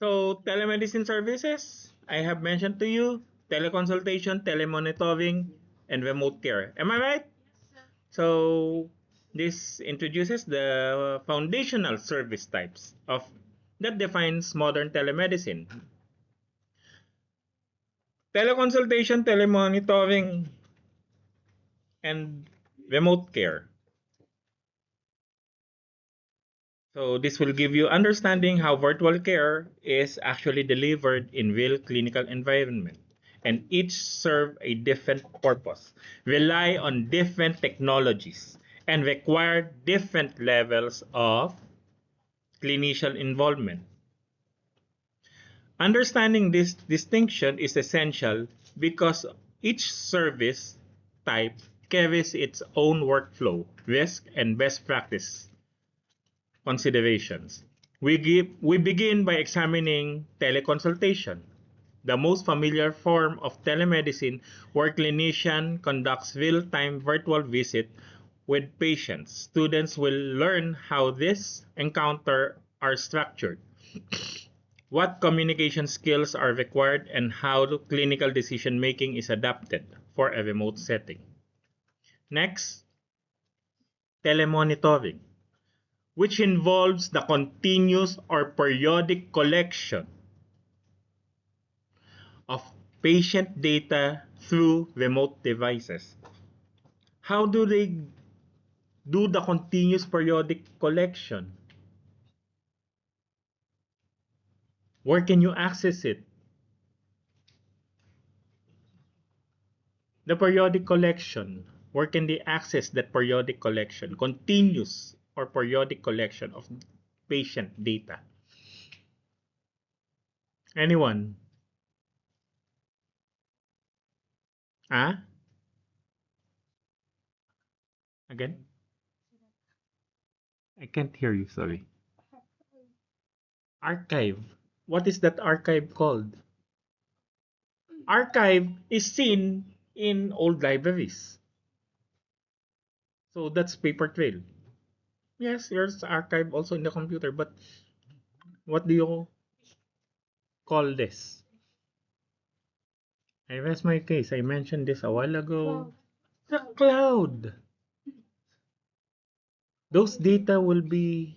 So telemedicine services, I have mentioned to you, teleconsultation, telemonitoring, and remote care. Am I right? So this introduces the foundational service types of that defines modern telemedicine. Teleconsultation, telemonitoring, and remote care. So this will give you understanding how virtual care is actually delivered in real clinical environment. And each serve a different purpose, rely on different technologies, and require different levels of clinician involvement. Understanding this distinction is essential because each service type carries its own workflow, risk, and best practice considerations. We begin by examining teleconsultation, the most familiar form of telemedicine where clinician conducts real-time virtual visit with patients. Students will learn how this encounter are structured, what communication skills are required, and how clinical decision making is adapted for a remote setting. Next, telemonitoring, which involves the continuous or periodic collection of patient data through remote devices. How do they do the continuous periodic collection? Where can you access it? The periodic collection. Where can they access that periodic collection? Continuous or periodic collection of patient data. Anyone? Ah? Again? I can't hear you, sorry. Archive. What is that archive called? Archive is seen in old libraries. So that's paper trail. Yes, there's archive also in the computer, but what do you call this? I rest my case. I mentioned this a while ago. The cloud. Those data will be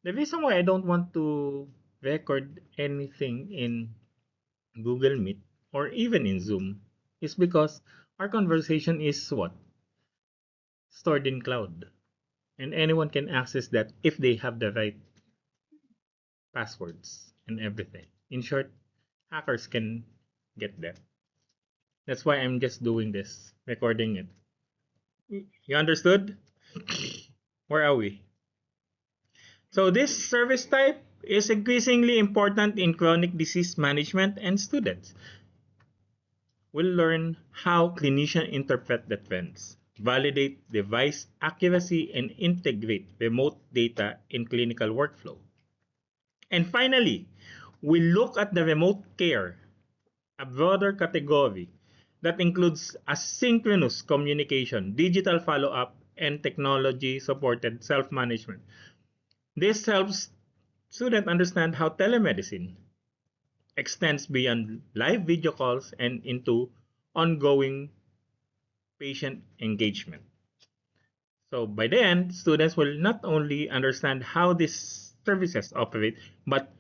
the reason why I don't want to record anything in Google Meet or even in Zoom is because our conversation is what? Stored in cloud. And anyone can access that if they have the right passwords and everything. In short, hackers can get that. That's why I'm just doing this, recording it. You understood? Where are we? So this service type is increasingly important in chronic disease management, and students will learn how clinicians interpret the trends, validate device accuracy, and integrate remote data in clinical workflow. And finally, we look at the remote care, a broader category that includes asynchronous communication, digital follow-up, and technology-supported self-management. This helps students understand how telemedicine extends beyond live video calls and into ongoing patient engagement. So by the end, students will not only understand how these services operate, but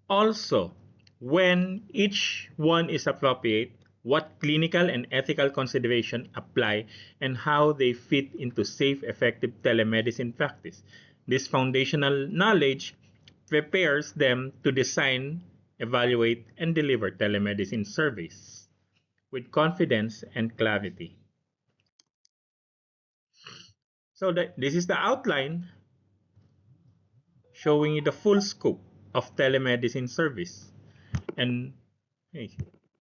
also when each one is appropriate, what clinical and ethical consideration apply, and how they fit into safe, effective telemedicine practice. This foundational knowledge prepares them to design, evaluate, and deliver telemedicine service with confidence and clarity. So this is the outline showing you the full scope of telemedicine service. And hey,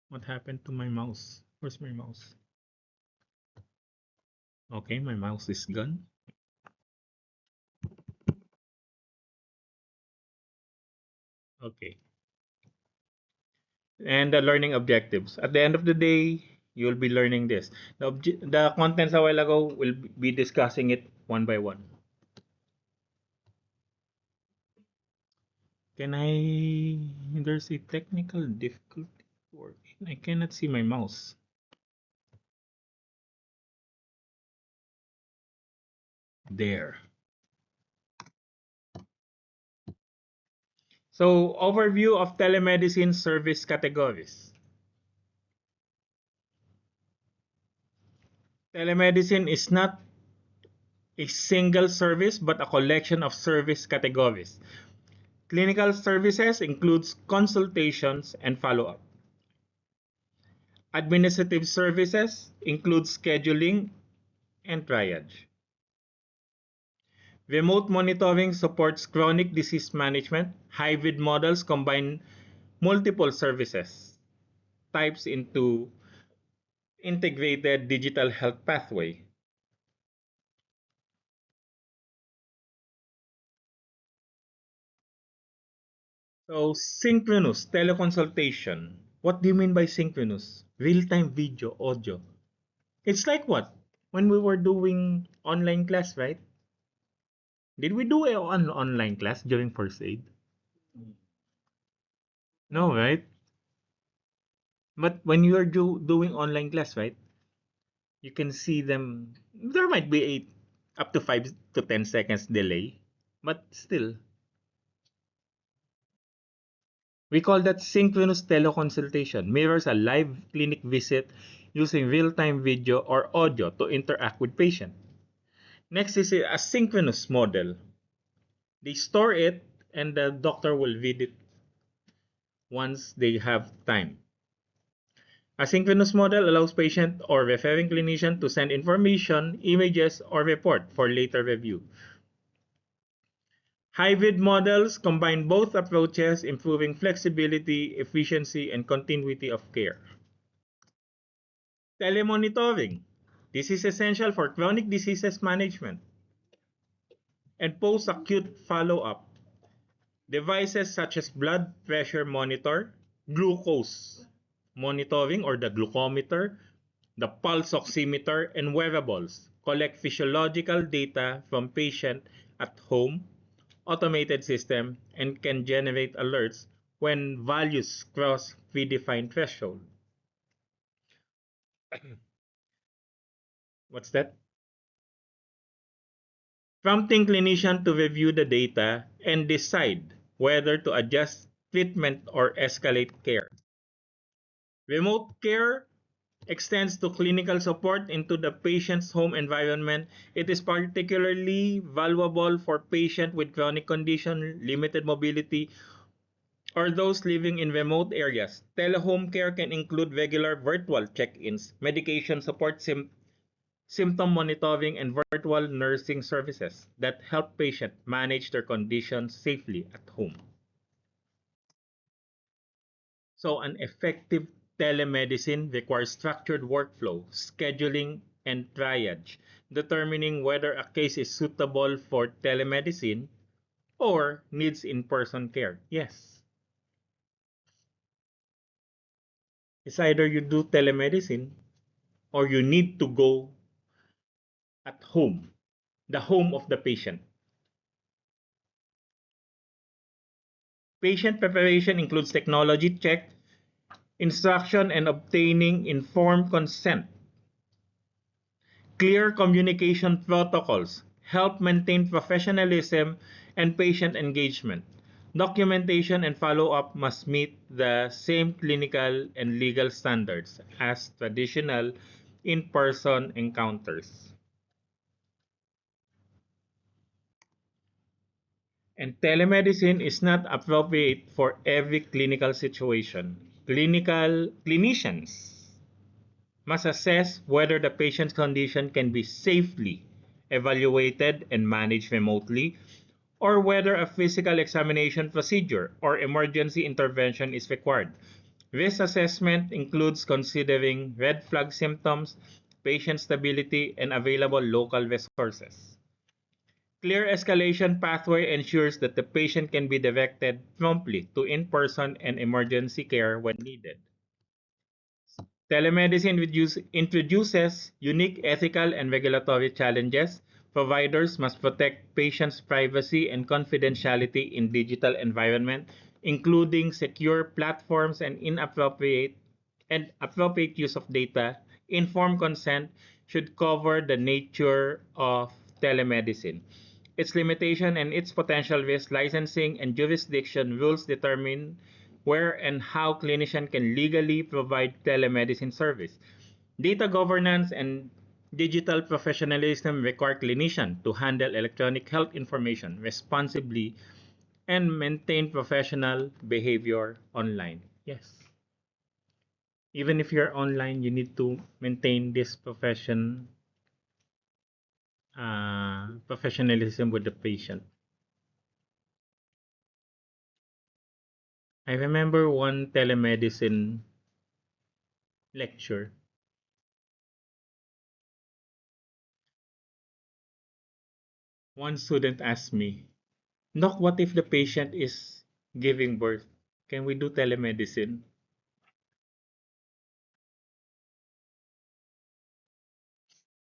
what happened to my mouse? Where's my mouse? Okay, my mouse is gone. Okay. And the learning objectives. At the end of the day, you'll be learning this. The contents a while ago, we'll be discussing it one by one. Can I There's a technical difficulty working. I cannot see my mouse. There. So, overview of telemedicine service categories. Telemedicine is not a single service but a collection of service categories. Clinical services includes consultations and follow-up. Administrative services include scheduling and triage. Remote monitoring supports chronic disease management. Hybrid models combine multiple services types into integrated digital health pathway. So, synchronous teleconsultation. What do you mean by synchronous? Real-time video, audio. It's like what? When we were doing online class, right? Did we do an online class during first aid? No, right? But when you are doing online class, right? You can see them. There might be up to 5 to 10 seconds delay, but still, we call that synchronous teleconsultation. Mirrors a live clinic visit using real-time video or audio to interact with patient. Next is a asynchronous model. They store it and the doctor will read it once they have time. Asynchronous model allows patient or referring clinician to send information, images, or report for later review. Hybrid models combine both approaches, improving flexibility, efficiency, and continuity of care. Telemonitoring. This is essential for chronic diseases management and post-acute follow-up. Devices such as blood pressure monitor, glucose monitoring or the glucometer, the pulse oximeter, and wearables collect physiological data from patient at home, automated system, and can generate alerts when values cross predefined threshold. What's that? Prompting clinician to review the data and decide whether to adjust treatment or escalate care. Remote care extends to clinical support into the patient's home environment. It is particularly valuable for patients with chronic condition, limited mobility, or those living in remote areas. Telehome care can include regular virtual check-ins, medication support, symptom monitoring, and virtual nursing services that help patients manage their conditions safely at home. So an effective telemedicine requires structured workflow, scheduling, and triage, determining whether a case is suitable for telemedicine or needs in-person care. Yes. It's either you do telemedicine or you need to go at home, the home of the patient. Patient preparation includes technology check, instruction, and obtaining informed consent. Clear communication protocols help maintain professionalism and patient engagement. Documentation and follow-up must meet the same clinical and legal standards as traditional in-person encounters. And telemedicine is not appropriate for every clinical situation. Clinicians must assess whether the patient's condition can be safely evaluated and managed remotely, or whether a physical examination procedure or emergency intervention is required. Risk assessment includes considering red flag symptoms, patient stability, and available local resources. Clear escalation pathway ensures that the patient can be directed promptly to in-person and emergency care when needed. Telemedicine introduces unique ethical and regulatory challenges. Providers must protect patients' privacy and confidentiality in digital environment. including secure platforms and appropriate use of data. Informed consent should cover the nature of telemedicine, its limitation and its potential risk. Licensing and jurisdiction rules determine where and how clinicians can legally provide telemedicine service. Data governance and digital professionalism require clinicians to handle electronic health information responsibly and maintain professional behavior online. Yes. Even if you're online, you need to maintain this professionalism with the patient. I remember one telemedicine lecture. One student asked me, Doc, what if the patient is giving birth? Can we do telemedicine?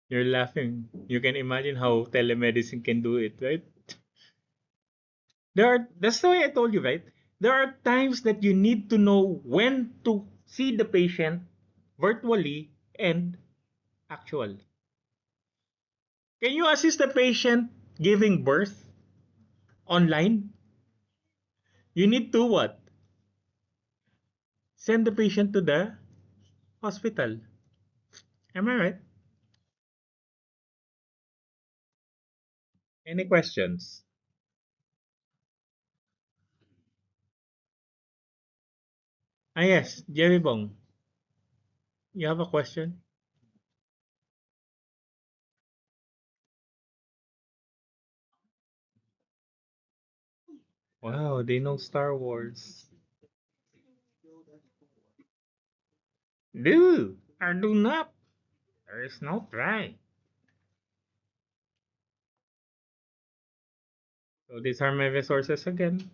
You're laughing. You can imagine how telemedicine can do it, right? That's the way I told you, right? There are times that you need to know when to see the patient virtually and actual. Can you assist the patient giving birth online? You need to what? Send the patient to the hospital. Am I right? Any questions? Ah, yes, Jerry Bong. You have a question? Wow, they know Star Wars. Do or do not. There is no try. So these are my resources again.